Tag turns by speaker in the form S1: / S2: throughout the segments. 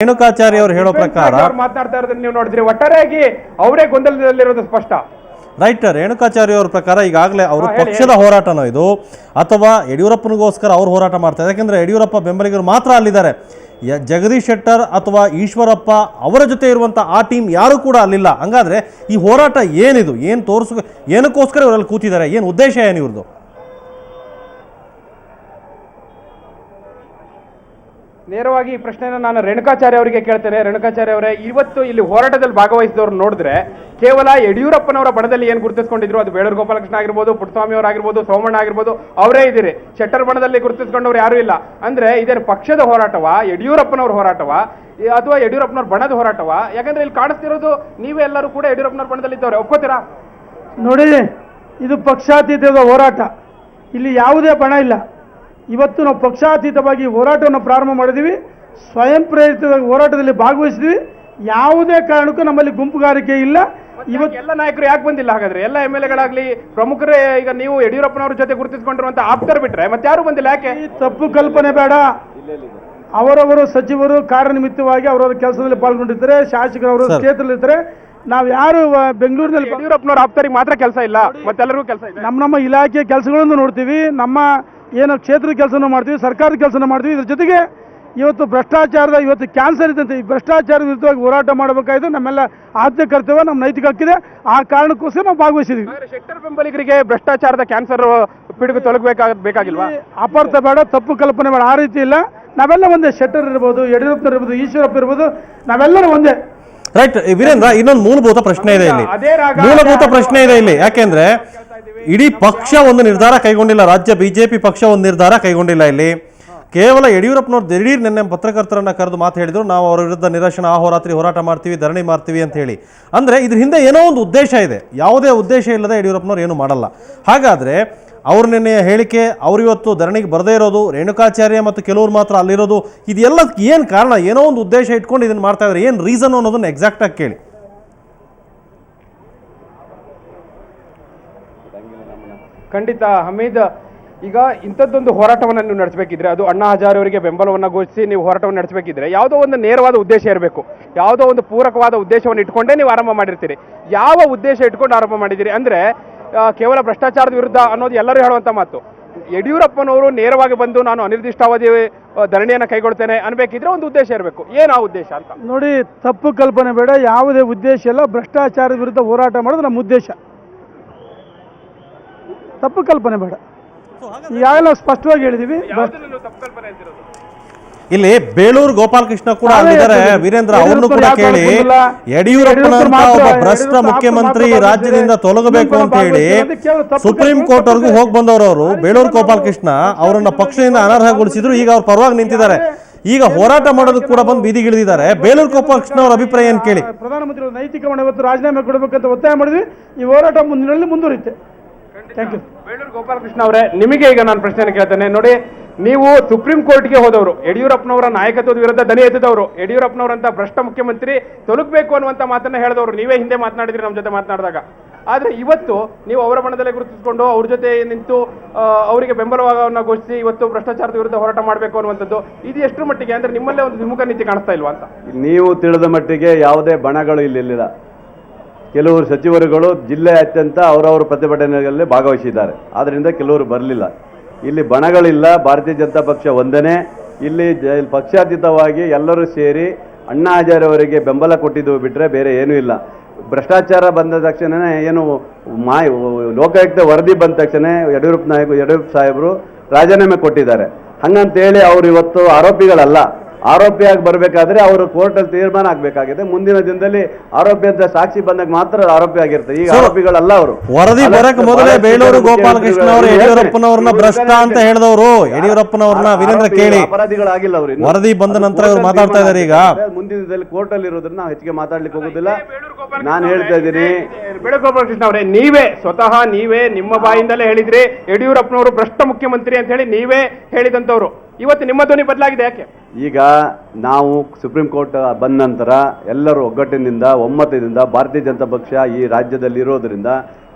S1: ರೇಣುಕಾಚಾರ್ಯ ಅವರು ಹೇಳೋ ಪ್ರಕಾರ
S2: ಮಾತನಾಡ್ತಾ ಇರೋದನ್ನ ನೀವು ನೋಡಿದ್ರಿ, ಒಟ್ಟಾರೆಯಾಗಿ ಅವರೇ ಗೊಂದಲದಲ್ಲಿರೋದು ಸ್ಪಷ್ಟ.
S1: ರೈಟ್. ರೇಣುಕಾಚಾರ್ಯ ಅವ್ರ ಪ್ರಕಾರ ಈಗಾಗಲೇ ಅವರು ಪಕ್ಷದ ಹೋರಾಟನೋ ಇದು ಅಥವಾ ಯಡಿಯೂರಪ್ಪನಿಗೋಸ್ಕರ ಅವ್ರು ಹೋರಾಟ ಮಾಡ್ತಾರೆ. ಯಾಕೆಂದ್ರೆ ಯಡಿಯೂರಪ್ಪ ಬೆಂಬಲಿಗರು ಮಾತ್ರ ಅಲ್ಲಿದ್ದಾರೆ. ಜಗದೀಶ್ ಶೆಟ್ಟರ್ ಅಥವಾ ಈಶ್ವರಪ್ಪ ಅವರ ಜೊತೆ ಇರುವಂಥ ಆ ಟೀಮ್ ಯಾರು ಕೂಡ ಅಲ್ಲಿಲ್ಲ. ಹಂಗಾದ್ರೆ ಈ ಹೋರಾಟ ಏನಿದು, ಏನು ಏನಕ್ಕೋಸ್ಕರ ಇವರಲ್ಲಿ ಕೂತಿದ್ದಾರೆ, ಏನು ಉದ್ದೇಶ ಏನು ಇವ್ರದ್ದು?
S2: ನೇರವಾಗಿ ಈ ಪ್ರಶ್ನೆಯನ್ನು ನಾನು ರೇಣುಕಾಚಾರ್ಯ ಅವರಿಗೆ ಕೇಳ್ತೇನೆ. ರೇಣುಕಾಚಾರ್ಯ ಅವರೇ, ಇವತ್ತು ಇಲ್ಲಿ ಹೋರಾಟದಲ್ಲಿ ಭಾಗವಹಿಸಿದವರು ನೋಡಿದ್ರೆ ಕೇವಲ ಯಡಿಯೂರಪ್ಪನವರ ಬಣದಲ್ಲಿ ಏನು ಗುರುತಿಸ್ಕೊಂಡಿದ್ರು, ಅದು ಬೇಳೂರು ಗೋಪಾಲಕೃಷ್ಣ ಆಗಿರ್ಬೋದು, ಪುಟ್ಟಸ್ವಾಮಿ ಅವರಾಗಿರ್ಬೋದು, ಸೋಮಣ್ಣ ಆಗಿರ್ಬೋದು, ಅವರೇ ಇದ್ದೀರಿ. ಶೆಟ್ಟರ್ ಬಣದಲ್ಲಿ ಗುರುತಿಸ್ಕೊಂಡವ್ರು ಯಾರೂ ಇಲ್ಲ. ಅಂದ್ರೆ ಇದೇನು ಪಕ್ಷದ ಹೋರಾಟವಾ, ಯಡಿಯೂರಪ್ಪನವ್ರ ಹೋರಾಟವಾ, ಅಥವಾ ಯಡಿಯೂರಪ್ಪನವ್ರ ಬಣದ ಹೋರಾಟವಾ? ಯಾಕಂದ್ರೆ ಇಲ್ಲಿ ಕಾಣಿಸ್ತಿರೋದು ನೀವೇ ಎಲ್ಲರೂ ಕೂಡ ಯಡಿಯೂರಪ್ಪನವ್ರ ಬಣದಲ್ಲಿ ಇದ್ದವ್ರೆ, ಒಪ್ಕೋತೀರಾ?
S3: ನೋಡಿ, ಇದು ಪಕ್ಷಾತೀತದ ಹೋರಾಟ. ಇಲ್ಲಿ ಯಾವುದೇ ಬಣ ಇಲ್ಲ. ಇವತ್ತು ನಾವು ಪಕ್ಷಾತೀತವಾಗಿ ಹೋರಾಟವನ್ನು ಪ್ರಾರಂಭ ಮಾಡಿದ್ದೀವಿ. ಸ್ವಯಂ ಪ್ರೇರಿತ ಹೋರಾಟದಲ್ಲಿ ಭಾಗವಹಿಸಿದ್ವಿ. ಯಾವುದೇ ಕಾರಣಕ್ಕೂ ನಮ್ಮಲ್ಲಿ ಗುಂಪುಗಾರಿಕೆ ಇಲ್ಲ.
S2: ಇವತ್ತು ಎಲ್ಲ ನಾಯಕರು ಯಾಕೆ ಬಂದಿಲ್ಲ? ಹಾಗಾದ್ರೆ ಎಲ್ಲ MLA-ಗಳಾಗ್ಲಿ ಪ್ರಮುಖರೇ, ಈಗ ನೀವು ಯಡಿಯೂರಪ್ಪನವ್ರ ಜೊತೆ ಗುರುತಿಸಿಕೊಂಡಿರುವಂತ ಆಪ್ತರು ಬಿಟ್ರೆ ಮತ್ತೆ ಯಾರು ಬಂದಿಲ್ಲ. ಯಾಕೆ?
S3: ತಪ್ಪು ಕಲ್ಪನೆ ಬೇಡ. ಅವರವರು ಸಚಿವರು ಕಾರ್ಯನಿಮಿತ್ತವಾಗಿ ಅವರವರ ಕೆಲಸದಲ್ಲಿ ಪಾಲ್ಗೊಂಡಿರ್ತಾರೆ, ಶಾಸಕರು ಅವರ ಕ್ಷೇತ್ರದಲ್ಲಿರ್ತಾರೆ. ನಾವು ಯಾರು ಬೆಂಗಳೂರಿನಲ್ಲಿ
S2: ಯಡಿಯೂರಪ್ಪನವ್ರ ಆಪ್ತರಿಗೆ ಮಾತ್ರ ಕೆಲಸ ಇಲ್ಲ, ಮತ್ತೆಲ್ಲರಿಗೂ ಕೆಲಸ ಇದೆ.
S3: ನಮ್ಮ ಇಲಾಖೆಯ ಕೆಲಸಗಳನ್ನು ನೋಡ್ತೀವಿ, ನಮ್ಮ ಏನು ಕ್ಷೇತ್ರದ ಕೆಲಸನ ಮಾಡ್ತೀವಿ, ಸರ್ಕಾರದ ಕೆಲಸನ ಮಾಡ್ತೀವಿ. ಇದ್ರ ಜೊತೆಗೆ ಇವತ್ತು ಭ್ರಷ್ಟಾಚಾರದ ಇವತ್ತು ಕ್ಯಾನ್ಸರ್ ಇದ್ದಂತೆ ಈ ಭ್ರಷ್ಟಾಚಾರ ವಿರುದ್ಧವಾಗಿ ಹೋರಾಟ ಮಾಡಬೇಕಾಯ್ತು. ನಮ್ಮೆಲ್ಲ ಆದ್ಯ ಕರ್ತವ್ಯ, ನಮ್ಮ ನೈತಿಕ ಹಕ್ಕಿದೆ. ಆ ಕಾರಣಕ್ಕೋಸ್ಕರ ನಾವು ಭಾಗವಹಿಸಿದ್ವಿ.
S2: ಶೆಟ್ಟರ್ ಬೆಂಬಲಿಗರಿಗೆ ಭ್ರಷ್ಟಾಚಾರದ ಕ್ಯಾನ್ಸರ್ ಪಿಡುಗು ತೊಲಗಬೇಕಾಗಿಲ್ವಾ?
S3: ಅಪಾರ್ಥ ಬೇಡ, ತಪ್ಪು ಕಲ್ಪನೆ ಬೇಡ. ಆ ರೀತಿ ಇಲ್ಲ. ನಾವೆಲ್ಲ ಒಂದೇ. ಶೆಟ್ಟರ್ ಇರ್ಬೋದು, ಯಡಿಯೂರಪ್ಪ ಇರ್ಬೋದು, ಈಶ್ವರಪ್ಪ ಇರ್ಬೋದು, ನಾವೆಲ್ಲರೂ ಒಂದೇ.
S1: ರೈಟ್. ವೀರೇಂದ್ರ, ಇನ್ನೊಂದು ಮೂಲಭೂತ ಪ್ರಶ್ನೆ ಇದೆ ಇಲ್ಲಿ. ಯಾಕೆಂದ್ರೆ ಇಡೀ ಪಕ್ಷ ಒಂದು ನಿರ್ಧಾರ ಕೈಗೊಂಡಿಲ್ಲ, ರಾಜ್ಯ ಬಿಜೆಪಿ ಪಕ್ಷ ಒಂದು ನಿರ್ಧಾರ ಕೈಗೊಂಡಿಲ್ಲ. ಇಲ್ಲಿ ಕೇವಲ ಯಡಿಯೂರಪ್ಪನವ್ರು ದಿಢೀರ್ ನಿನ್ನೆ ಪತ್ರಕರ್ತರನ್ನ ಕರೆದು ಮಾತು ಹೇಳಿದ್ರು, ನಾವು ಅವರ ವಿರುದ್ಧ ನಿರಶನ ಆಹೋರಾತ್ರಿ ಹೋರಾಟ ಮಾಡ್ತೀವಿ, ಧರಣಿ ಮಾಡ್ತೀವಿ ಅಂತ ಹೇಳಿ. ಅಂದ್ರೆ ಇದ್ರ ಹಿಂದೆ ಏನೋ ಒಂದು ಉದ್ದೇಶ ಇದೆ. ಯಾವುದೇ ಉದ್ದೇಶ ಇಲ್ಲದೆ ಯಡಿಯೂರಪ್ಪನವ್ರು ಏನು ಮಾಡಲ್ಲ. ಹಾಗಾದ್ರೆ ಅವ್ರ ನಿನ್ನೆ ಹೇಳಿಕೆ, ಅವ್ರು ಇವತ್ತು ಧರಣಿಗೆ ಬರದೇ ಇರೋದು, ರೇಣುಕಾಚಾರ್ಯ ಮತ್ತು ಕೆಲವರು ಮಾತ್ರ ಅಲ್ಲಿರೋದು, ಇದೆಲ್ಲ ಏನು ಕಾರಣ? ಏನೋ ಒಂದು ಉದ್ದೇಶ ಇಟ್ಕೊಂಡು ಇದನ್ನು ಮಾಡ್ತಾ ಇದ್ದಾರೆ. ಏನು ರೀಸನ್ ಅನ್ನೋದನ್ನ ಎಕ್ಸಾಕ್ಟ್ ಆಗಿ ಕೇಳಿ.
S2: ಖಂಡಿತ ಹಮೀದ್, ಈಗ ಇಂಥದ್ದೊಂದು ಹೋರಾಟವನ್ನು ನೀವು ನಡೆಸಬೇಕಿದ್ರೆ, ಅದು ಅಣ್ಣಾ ಹಜಾರೆ ಅವರಿಗೆ ಬೆಂಬಲವನ್ನು ಘೋಷಿಸಿ ನೀವು ಹೋರಾಟವನ್ನು ನಡೆಸಬೇಕಿದ್ರೆ ಯಾವುದೋ ಒಂದು ನೇರವಾದ ಉದ್ದೇಶ ಇರಬೇಕು. ಯಾವುದೋ ಒಂದು ಪೂರಕವಾದ ಉದ್ದೇಶವನ್ನು ಇಟ್ಕೊಂಡೇ ನೀವು ಆರಂಭ ಮಾಡಿರ್ತೀರಿ. ಯಾವ ಉದ್ದೇಶ ಇಟ್ಕೊಂಡು ಆರಂಭ ಮಾಡಿದ್ದೀರಿ? ಅಂದ್ರೆ ಕೇವಲ ಭ್ರಷ್ಟಾಚಾರದ ವಿರುದ್ಧ ಅನ್ನೋದು ಎಲ್ಲರೂ ಹೇಳುವಂಥ ಮಾತು. ಯಡಿಯೂರಪ್ಪನವರು ನೇರವಾಗಿ ಬಂದು ನಾನು ಅನಿರ್ದಿಷ್ಟಾವಧಿ ಧರಣಿಯನ್ನು ಕೈಗೊಳ್ತೇನೆ ಅನ್ಬೇಕಿದ್ರೆ ಒಂದು ಉದ್ದೇಶ ಇರಬೇಕು. ಏನು ಆ ಉದ್ದೇಶ ಅಂತ
S3: ನೋಡಿ. ತಪ್ಪು ಕಲ್ಪನೆ ಬೇಡ. ಯಾವುದೇ ಉದ್ದೇಶ ಇಲ್ಲ. ಭ್ರಷ್ಟಾಚಾರದ ವಿರುದ್ಧ ಹೋರಾಟ ಮಾಡೋದು ನಮ್ಮ ಉದ್ದೇಶ. ತಪ್ಪು ಕಲ್ಪನೆ ಬೇಡ. ಈಗಾಗಲೇ ನಾವು ಸ್ಪಷ್ಟವಾಗಿ ಹೇಳಿದೀವಿ.
S1: ಇಲ್ಲಿ ಬೇಳೂರು ಗೋಪಾಲಕೃಷ್ಣ ಕೂಡ ಅಲ್ಲಿದ್ದಾರೆ. ವೀರೇಂದ್ರ, ಅವ್ರನ್ನು ಕೂಡ ಕೇಳಿ, ಯಡಿಯೂರಪ್ಪನಂತ ಒಬ್ಬ ಭ್ರಷ್ಟ ಮುಖ್ಯಮಂತ್ರಿ ರಾಜ್ಯದಿಂದ ತೊಲಗಬೇಕು ಅಂತ ಹೇಳಿ ಸುಪ್ರೀಂ ಕೋರ್ಟ್ ವರೆಗೂ ಹೋಗಿ ಬಂದವರು ಬೇಳೂರು ಗೋಪಾಲಕೃಷ್ಣ ಅವರನ್ನ ಪಕ್ಷದಿಂದ ಅನರ್ಹಗೊಳಿಸಿದ್ರು. ಈಗ ಅವ್ರ ಪರವಾಗಿ ನಿಂತಿದ್ದಾರೆ. ಈಗ ಹೋರಾಟ ಮಾಡೋದಕ್ಕೆ ಕೂಡ ಬಂದು ಬೀದಿಗಿಳಿದಿದ್ದಾರೆ. ಬೇಳೂರು ಗೋಪಾಲಕೃಷ್ಣ ಅವರ ಅಭಿಪ್ರಾಯ ಏನು ಕೇಳಿ.
S3: ಪ್ರಧಾನಮಂತ್ರಿ ನೈತಿಕ ಹೊಣೆ ಹೊತ್ತು ರಾಜೀನಾಮೆ ಕೊಡಬೇಕಂತ ಒತ್ತಾಯ ಮಾಡಿದ್ವಿ. ಈ ಹೋರಾಟ ಮುಂದಿನಲ್ಲಿ ಮುಂದುವರಿಯುತ್ತೆ. Thank you.
S2: ಬೇಳೂರು ಗೋಪಾಲಕೃಷ್ಣ ಅವರೇ, ನಿಮಗೆ ಈಗ ನಾನು ಪ್ರಶ್ನೆ ಕೇಳ್ತೇನೆ. ನೋಡಿ, ನೀವು ಸುಪ್ರೀಂ ಕೋರ್ಟ್ಗೆ ಹೋದವರು, ಯಡಿಯೂರಪ್ಪನವರ ನಾಯಕತ್ವದ ವಿರುದ್ಧ ದನಿ ಎತ್ತಿದವರು, ಯಡಿಯೂರಪ್ಪನವರಂತ ಭ್ರಷ್ಟ ಮುಖ್ಯಮಂತ್ರಿ ತೊಲಗಬೇಕು ಅನ್ನುವಂಥ ಮಾತನ್ನ ಹೇಳಿದವರು ನೀವೇ ಹಿಂದೆ ಮಾತನಾಡಿದ್ರಿ ನಮ್ಮ ಜೊತೆ ಮಾತನಾಡಿದಾಗ. ಆದ್ರೆ ಇವತ್ತು ನೀವು ಅವರ ಬಣದಲ್ಲೇ ಗುರುತಿಸಿಕೊಂಡು ಅವ್ರ ಜೊತೆ ನಿಂತು ಅವರಿಗೆ ಬೆಂಬಲವನ್ನು ಘೋಷಿಸಿ ಇವತ್ತು ಭ್ರಷ್ಟಾಚಾರದ ವಿರುದ್ಧ ಹೋರಾಟ ಮಾಡಬೇಕು ಅನ್ನುವಂಥದ್ದು, ಇದು ಎಷ್ಟು ಮಟ್ಟಿಗೆ ಅಂದ್ರೆ ನಿಮ್ಮಲ್ಲೇ ಒಂದು ವಿಮುಖ ನೀತಿ ಕಾಣಿಸ್ತಾ ಇಲ್ವಾ ಅಂತ?
S4: ನೀವು ತಿಳಿದ ಮಟ್ಟಿಗೆ ಯಾವುದೇ ಬಣಗಳು ಇಲ್ಲಿಲ್ಲ. ಕೆಲವರು ಸಚಿವರುಗಳು ಜಿಲ್ಲೆಯಾದ್ಯಂತ ಅವರವರ ಪ್ರತಿಭಟನೆಗಳಲ್ಲಿ ಭಾಗವಹಿಸಿದ್ದಾರೆ. ಆದ್ದರಿಂದ ಕೆಲವರು ಬರಲಿಲ್ಲ. ಇಲ್ಲಿ ಬಣಗಳಿಲ್ಲ. ಭಾರತೀಯ ಜನತಾ ಪಕ್ಷ ಒಂದನೇ. ಇಲ್ಲಿ ಪಕ್ಷಾತೀತವಾಗಿ ಎಲ್ಲರೂ ಸೇರಿ ಅಣ್ಣಾ ಹಜಾರೆ ಅವರಿಗೆ ಬೆಂಬಲ ಕೊಟ್ಟಿದ್ದು ಬಿಟ್ಟರೆ ಬೇರೆ ಏನೂ ಇಲ್ಲ. ಭ್ರಷ್ಟಾಚಾರ ಬಂದ ತಕ್ಷಣವೇ ಏನು ಲೋಕಾಯುಕ್ತ ವರದಿ ಬಂದ ತಕ್ಷಣ ಯಡಿಯೂರಪ್ಪ ಸಾಹೇಬರು ರಾಜೀನಾಮೆ ಕೊಟ್ಟಿದ್ದಾರೆ. ಹಂಗಂತೇಳಿ ಅವರು ಇವತ್ತು ಆರೋಪಿಗಳಲ್ಲ. ಆರೋಪಿಯಾಗಿ ಬರಬೇಕಾದ್ರೆ ಅವರು ಕೋರ್ಟಲ್ಲಿ ತೀರ್ಮಾನ ಆಗಬೇಕಾಗಿದೆ. ಮುಂದಿನ ದಿನದಲ್ಲಿ ಆರೋಪಿ ಅಂತ ಸಾಕ್ಷಿ ಬಂದಾಗ ಮಾತ್ರ ಆರೋಪಿ ಆಗಿರ್ತಾರೆ. ಈಗ ಆರೋಪಿಗಳಲ್ಲ ಅವರು.
S1: ವರದಿ ಬರಕ್ಕೆ ಮೊದಲೇ ಬೇಳೂರು ಗೋಪಾಲಕೃಷ್ಣ ಅವರು ಯಡಿಯೂರಪ್ಪನವ್ರನ್ನ ಭ್ರಷ್ಟ ಅಂತ ಹೇಳಿದವರು. ಯಡಿಯೂರಪ್ಪನವ್ರನ್ನ ವೀರೇಂದ್ರ ಕೇಳಿ,
S4: ಅಪರಾಧಿಗಳಾಗಿಲ್ಲ ಅವರು.
S1: ವರದಿ ಬಂದ ನಂತರ ಇವರು ಮಾತಾಡ್ತಾ ಇದ್ದಾರೆ. ಈಗ
S4: ಮುಂದಿನ ದಿನದಲ್ಲಿ ಕೋರ್ಟಲ್ಲಿ ಇರೋದ್ರಿಂದ ನಾವು ಹೆಚ್ಚಿಗೆ ಮಾತಾಡ್ಲಿಕ್ಕೆ ಹೋಗುದಿಲ್ಲ. ನಾನು ಹೇಳ್ತಾ ಇದ್ದೀನಿ,
S2: ಬೇಳೂರು ಗೋಪಾಲಕೃಷ್ಣ ಅವರೇ, ಸ್ವತಃ ನೀವೇ ನಿಮ್ಮ ಬಾಯಿಂದಲೇ ಹೇಳಿದ್ರಿ ಯಡಿಯೂರಪ್ಪನವರು ಭ್ರಷ್ಟ ಮುಖ್ಯಮಂತ್ರಿ ಅಂತ ಹೇಳಿ ನೀವೇ ಹೇಳಿದಂತವ್ರು. ಇವತ್ತು ನಿಮ್ಮ ಧ್ವನಿ ಬದಲಾಗಿದೆ, ಯಾಕೆ?
S4: ಈಗ ನಾವು ಸುಪ್ರೀಂ ಕೋರ್ಟ್ ಬಂದ ನಂತರ ಎಲ್ಲರೂ ಒಗ್ಗಟ್ಟಿನಿಂದ ಒಮ್ಮತದಿಂದ ಭಾರತೀಯ ಜನತಾ ಪಕ್ಷ ಈ ರಾಜ್ಯದಲ್ಲಿ ಇರೋದ್ರಿಂದ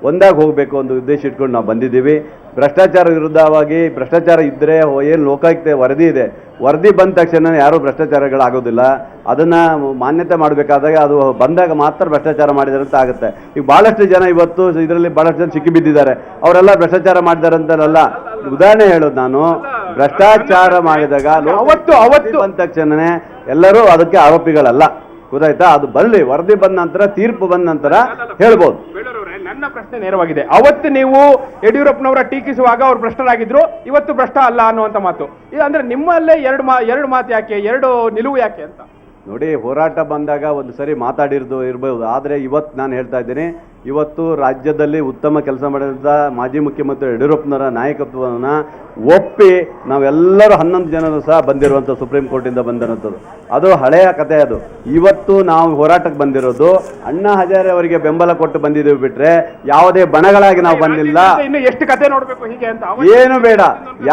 S4: ಒಂದಾಗಿ ಹೋಗಬೇಕು ಒಂದು ಉದ್ದೇಶ ಇಟ್ಕೊಂಡು ನಾವು ಬಂದಿದ್ದೀವಿ. ಭ್ರಷ್ಟಾಚಾರ ವಿರುದ್ಧವಾಗಿ, ಭ್ರಷ್ಟಾಚಾರ ಇದ್ದರೆ ಏನು ಲೋಕಾಯುಕ್ತ ವರದಿ ಇದೆ, ವರದಿ ಬಂದ ತಕ್ಷಣ ಯಾರೂ ಭ್ರಷ್ಟಾಚಾರಗಳಾಗೋದಿಲ್ಲ. ಅದನ್ನು ಮಾನ್ಯತೆ ಮಾಡಬೇಕಾದಾಗ ಅದು ಬಂದಾಗ ಮಾತ್ರ ಭ್ರಷ್ಟಾಚಾರ ಮಾಡಿದ್ದಾರೆ ಅಂತ ಆಗುತ್ತೆ. ಈಗ ಭಾಳಷ್ಟು ಜನ ಇವತ್ತು ಇದರಲ್ಲಿ ಭಾಳಷ್ಟು ಜನ ಸಿಕ್ಕಿಬಿದ್ದಿದ್ದಾರೆ, ಅವರೆಲ್ಲ ಭ್ರಷ್ಟಾಚಾರ ಮಾಡಿದ್ದಾರೆ ಅಂತಲ್ಲ. ಉದಾಹರಣೆ ಹೇಳೋದು ನಾನು, ಭ್ರಷ್ಟಾಚಾರ ಮಾಡಿದಾಗ ಅವತ್ತು ಬಂದ ತಕ್ಷಣನೇ ಎಲ್ಲರೂ ಅದಕ್ಕೆ ಆರೋಪಿಗಳಲ್ಲ, ಗೊತ್ತಾಯ್ತಾ? ಅದು ಬರಲಿ, ವರದಿ ಬಂದ ನಂತರ, ತೀರ್ಪು ಬಂದ ನಂತರ ಹೇಳ್ಬೋದು.
S2: ನನ್ನ ಪ್ರಶ್ನೆ ನೇರವಾಗಿದೆ. ಅವತ್ತು ನೀವು ಯಡಿಯೂರಪ್ಪನವರ ಟೀಕಿಸುವಾಗ ಅವ್ರು ಭ್ರಷ್ಟರಾಗಿದ್ರು, ಇವತ್ತು ಭ್ರಷ್ಟ ಅಲ್ಲ ಅನ್ನುವಂಥ ಮಾತು ಇದು. ಅಂದ್ರೆ ನಿಮ್ಮಲ್ಲೇ ಎರಡು ಮಾತು ಯಾಕೆ, ಎರಡು ನಿಲುವು ಯಾಕೆ ಅಂತ
S4: ನೋಡಿ. ಹೋರಾಟ ಬಂದಾಗ ಒಂದು ಸರಿ ಇರ್ಬೋದು, ಆದರೆ ಇವತ್ತು ನಾನು ಹೇಳ್ತಾ ಇದ್ದೀನಿ, ಇವತ್ತು ರಾಜ್ಯದಲ್ಲಿ ಉತ್ತಮ ಕೆಲಸ ಮಾಡಿದಂಥ ಮಾಜಿ ಮುಖ್ಯಮಂತ್ರಿ ಯಡಿಯೂರಪ್ಪನವರ ನಾಯಕತ್ವವನ್ನು ಒಪ್ಪಿ ನಾವೆಲ್ಲರೂ 11 ಜನರು ಸಹ ಬಂದಿರುವಂಥ ಸುಪ್ರೀಂ ಕೋರ್ಟಿಂದ ಬಂದಿರುವಂಥದ್ದು. ಅದು ಹಳೆಯ ಕಥೆ. ಅದು ಇವತ್ತು ನಾವು ಹೋರಾಟಕ್ಕೆ ಬಂದಿರೋದು ಅಣ್ಣಾ ಹಜಾರೆ ಅವರಿಗೆ ಬೆಂಬಲ ಕೊಟ್ಟು ಬಂದಿದ್ದೀವಿ ಬಿಟ್ರೆ ಯಾವುದೇ ಬಣಗಳಾಗಿ ನಾವು ಬಂದಿಲ್ಲ.
S2: ಇನ್ನು ಎಷ್ಟು ಕತೆ ನೋಡಬೇಕು ಹೀಗೆ ಅಂತ
S4: ಏನು ಬೇಡ,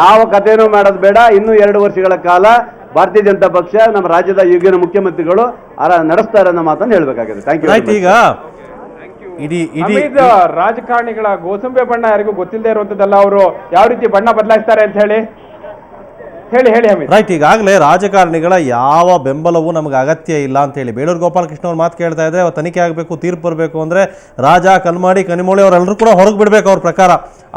S4: ಯಾವ ಕಥೆನೂ ಮಾಡೋದು ಬೇಡ. ಇನ್ನೂ 2 ವರ್ಷಗಳ ಕಾಲ ಭಾರತೀಯ ಜನತಾ ಪಕ್ಷ ನಮ್ಮ ರಾಜ್ಯದ ಈಗಿನ ಮುಖ್ಯಮಂತ್ರಿಗಳು ನಡೆಸ್ತಾರೆ ಅನ್ನೋ ಮಾತನ್ನು ಹೇಳ್ಬೇಕಾಗಿದೆ. Thank you.
S1: ಈಗ ಇಡೀ
S2: ರಾಜಕಾರಣಿಗಳ ಗೋಸಂಬೆ ಬಣ್ಣ ಯಾರಿಗೂ ಗೊತ್ತಿಲ್ಲದೆ ಇರುವಂತದ್ದಲ್ಲ. ಅವರು ಯಾವ ರೀತಿ ಬಣ್ಣ ಬದಲಾಯಿಸ್ತಾರೆ ಅಂತ ಹೇಳಿ
S1: ರೈಟ್. ಈಗಾಗಲೇ ರಾಜಕಾರಣಿಗಳ ಯಾವ ಬೆಂಬಲವೂ ನಮಗೆ ಅಗತ್ಯ ಇಲ್ಲ ಅಂತ ಹೇಳಿ ಬೇಳೂರು ಗೋಪಾಲಕೃಷ್ಣ ಅವ್ರು ಮಾತು ಕೇಳ್ತಾ ಇದ್ರೆ, ತನಿಖೆ ಆಗಬೇಕು, ತೀರ್ಪು ಬರಬೇಕು ಅಂದರೆ ರಾಜ, ಕಲ್ಮಾಡಿ, ಕನಿಮೋಳಿ ಅವರೆಲ್ಲರೂ ಕೂಡ ಹೊರಗೆ ಬಿಡಬೇಕು ಅವ್ರ ಪ್ರಕಾರ.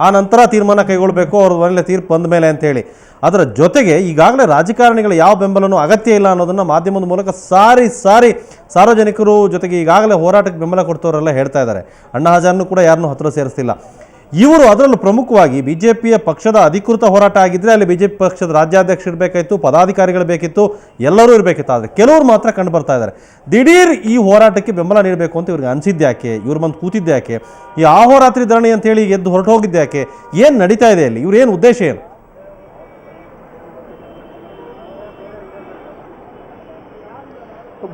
S1: ಆ ನಂತರ ತೀರ್ಮಾನ ಕೈಗೊಳ್ಳಬೇಕು ಅವ್ರ ಒಳ್ಳೆ ತೀರ್ಪು ಬಂದ ಮೇಲೆ ಅಂತೇಳಿ. ಅದರ ಜೊತೆಗೆ ಈಗಾಗಲೇ ರಾಜಕಾರಣಿಗಳ ಯಾವ ಬೆಂಬಲನೂ ಅಗತ್ಯ ಇಲ್ಲ ಅನ್ನೋದನ್ನು ಮಾಧ್ಯಮದ ಮೂಲಕ ಸಾರಿ ಸಾರ್ವಜನಿಕರು ಜೊತೆಗೆ ಈಗಾಗಲೇ ಹೋರಾಟಕ್ಕೆ ಬೆಂಬಲ ಕೊಡ್ತವರೆಲ್ಲ ಹೇಳ್ತಾ ಇದ್ದಾರೆ. ಅಣ್ಣಾ ಹಜಾರನ್ನು ಕೂಡ ಯಾರನ್ನೂ ಹತ್ತಿರ ಸೇರಿಸ್ತಿಲ್ಲ ಇವರು. ಅದರಲ್ಲೂ ಪ್ರಮುಖವಾಗಿ ಬಿಜೆಪಿಯ ಪಕ್ಷದ ಅಧಿಕೃತ ಹೋರಾಟ ಆಗಿದ್ದರೆ ಅಲ್ಲಿ ಬಿಜೆಪಿ ಪಕ್ಷದ ರಾಜ್ಯಾಧ್ಯಕ್ಷ ಇರಬೇಕಾಯಿತು, ಪದಾಧಿಕಾರಿಗಳು ಬೇಕಿತ್ತು, ಎಲ್ಲರೂ ಇರಬೇಕಿತ್ತು. ಆದರೆ ಕೆಲವರು ಮಾತ್ರ ಕಂಡು ಬರ್ತಾ ಇದ್ದಾರೆ. ದಿಢೀರ್ ಈ ಹೋರಾಟಕ್ಕೆ ಬೆಂಬಲ ನೀಡಬೇಕು ಅಂತ ಇವ್ರಿಗೆ ಅನಿಸಿದ್ಯಾಕೆ? ಇವ್ರು ಬಂದು ಕೂತಿದ್ಯಾಕೆ? ಈ ಅಹೋರಾತ್ರಿ ಧರಣಿ ಅಂತೇಳಿ ಎದ್ದು ಹೊರಟು ಹೋಗಿದ್ಯಾಕೆ? ಏನು ನಡೀತಾ ಇದೆ ಅಲ್ಲಿ? ಇವ್ರು ಏನು ಉದ್ದೇಶ ಏನು?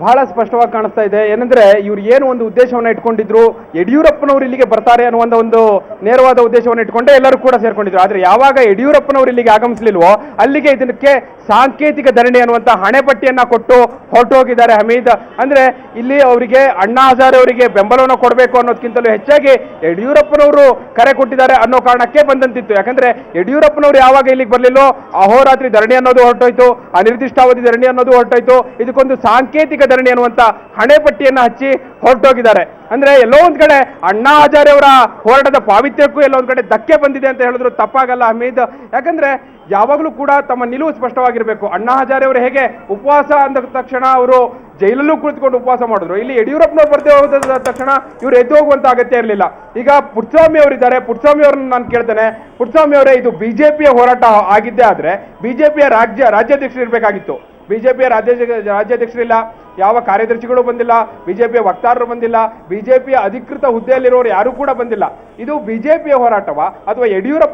S2: ಬಹಳ ಸ್ಪಷ್ಟವಾಗಿ ಕಾಣಿಸ್ತಾ ಇದೆ. ಏನಂದ್ರೆ ಇವ್ರು ಏನು ಒಂದು ಉದ್ದೇಶವನ್ನ ಇಟ್ಕೊಂಡಿದ್ರು, ಯಡಿಯೂರಪ್ಪನವರು ಇಲ್ಲಿಗೆ ಬರ್ತಾರೆ ಅನ್ನುವಂಥ ಒಂದು ನೇರವಾದ ಉದ್ದೇಶವನ್ನು ಇಟ್ಕೊಂಡೆ ಎಲ್ಲರೂ ಕೂಡ ಸೇರ್ಕೊಂಡಿದ್ರು. ಆದ್ರೆ ಯಾವಾಗ ಯಡಿಯೂರಪ್ಪನವರು ಇಲ್ಲಿಗೆ ಆಗಮಿಸಲಿಲ್ವೋ ಅಲ್ಲಿಗೆ ಇದಕ್ಕೆ ಸಾಂಕೇತಿಕ ಧರಣಿ ಅನ್ನುವಂಥ ಹಣೆಪಟ್ಟಿಯನ್ನ ಕೊಟ್ಟು ಹೊರಟು ಹೋಗಿದ್ದಾರೆ ಹಮೀದ್. ಅಂದ್ರೆ ಇಲ್ಲಿ ಅವರಿಗೆ ಅಣ್ಣಾ ಹಜಾರೆ ಅವರಿಗೆ ಬೆಂಬಲವನ್ನು ಕೊಡಬೇಕು ಅನ್ನೋದಕ್ಕಿಂತಲೂ ಹೆಚ್ಚಾಗಿ ಯಡಿಯೂರಪ್ಪನವರು ಕರೆ ಕೊಟ್ಟಿದ್ದಾರೆ ಅನ್ನೋ ಕಾರಣಕ್ಕೆ ಬಂದಂತಿತ್ತು. ಯಾಕಂದ್ರೆ ಯಡಿಯೂರಪ್ಪನವರು ಯಾವಾಗ ಇಲ್ಲಿಗೆ ಬರಲಿಲ್ಲೋ ಅಹೋರಾತ್ರಿ ಧರಣಿ ಅನ್ನೋದು ಹೊರಟೋಯ್ತು, ಅನಿರ್ದಿಷ್ಟಾವಧಿ ಧರಣಿ ಅನ್ನೋದು ಹೊರಟೋಯ್ತು. ಇದಕ್ಕೊಂದು ಸಾಂಕೇತಿಕ ಧರಣಿ ಅನ್ನುವಂತ ಹಣೆಪಟ್ಟಿಯನ್ನ ಹಚ್ಚಿ ಹೊರಟೋಗಿದ್ದಾರೆ. ಅಂದ್ರೆ ಎಲ್ಲೋ ಒಂದ್ ಕಡೆ ಅಣ್ಣಾ ಹಜಾರೆ ಅವರ ಹೋರಾಟದ ಪಾವಿತ್ರ್ಯಕ್ಕೂ ಎಲ್ಲೋ ಒಂದ್ ಕಡೆ ಧಕ್ಕೆ ಬಂದಿದೆ ಅಂತ ಹೇಳಿದ್ರು ತಪ್ಪಾಗಲ್ಲ ಹಮೀದ್. ಯಾಕಂದ್ರೆ ಯಾವಾಗಲೂ ಕೂಡ ತಮ್ಮ ನಿಲುವು ಸ್ಪಷ್ಟವಾಗಿರಬೇಕು. ಅಣ್ಣಾ ಹಜಾರೆ ಅವರು ಹೇಗೆ ಉಪವಾಸ ಅಂದ ತಕ್ಷಣ ಅವರು ಜೈಲಲ್ಲೂ ಕುಳಿತುಕೊಂಡು ಉಪವಾಸ ಮಾಡಿದ್ರು, ಇಲ್ಲಿ ಯಡಿಯೂರಪ್ಪನವ್ರು ಬರ್ದೇ ಹೋದ ತಕ್ಷಣ ಇವ್ರು ಎದ್ದು ಹೋಗುವಂತ ಅಗತ್ಯ ಇರಲಿಲ್ಲ. ಈಗ ಪುಟ್ಟಸ್ವಾಮಿ ಅವರಿದ್ದಾರೆ, ಪುಟ್ಟಸ್ವಾಮಿ ಅವ್ರನ್ನ ನಾನು ಕೇಳ್ತೇನೆ, ಪುಟ್ಟಸ್ವಾಮಿ ಅವರೇ, ಇದು ಬಿಜೆಪಿಯ ಹೋರಾಟ ಆಗಿದ್ದೇ ಆದ್ರೆ ಬಿಜೆಪಿಯ ರಾಜ್ಯಾಧ್ಯಕ್ಷರು ಇರಬೇಕಾಗಿತ್ತು. ಬಿಜೆಪಿಯ ರಾಜ್ಯಾಧ್ಯಕ್ಷರಿಲ್ಲ, ಯಾವ ಕಾರ್ಯದರ್ಶಿಗಳು ಬಂದಿಲ್ಲ, ಬಿಜೆಪಿಯ ವಕ್ತಾರರು ಬಂದಿಲ್ಲ, ಬಿಜೆಪಿಯ ಅಧಿಕೃತ ಹುದ್ದೆಯಲ್ಲಿರೋರು ಯಾರು ಕೂಡ ಬಂದಿಲ್ಲ. ಇದು ಬಿಜೆಪಿಯ ಹೋರಾಟವಾ ಅಥವಾ ಯಡಿಯೂರಪ್ಪ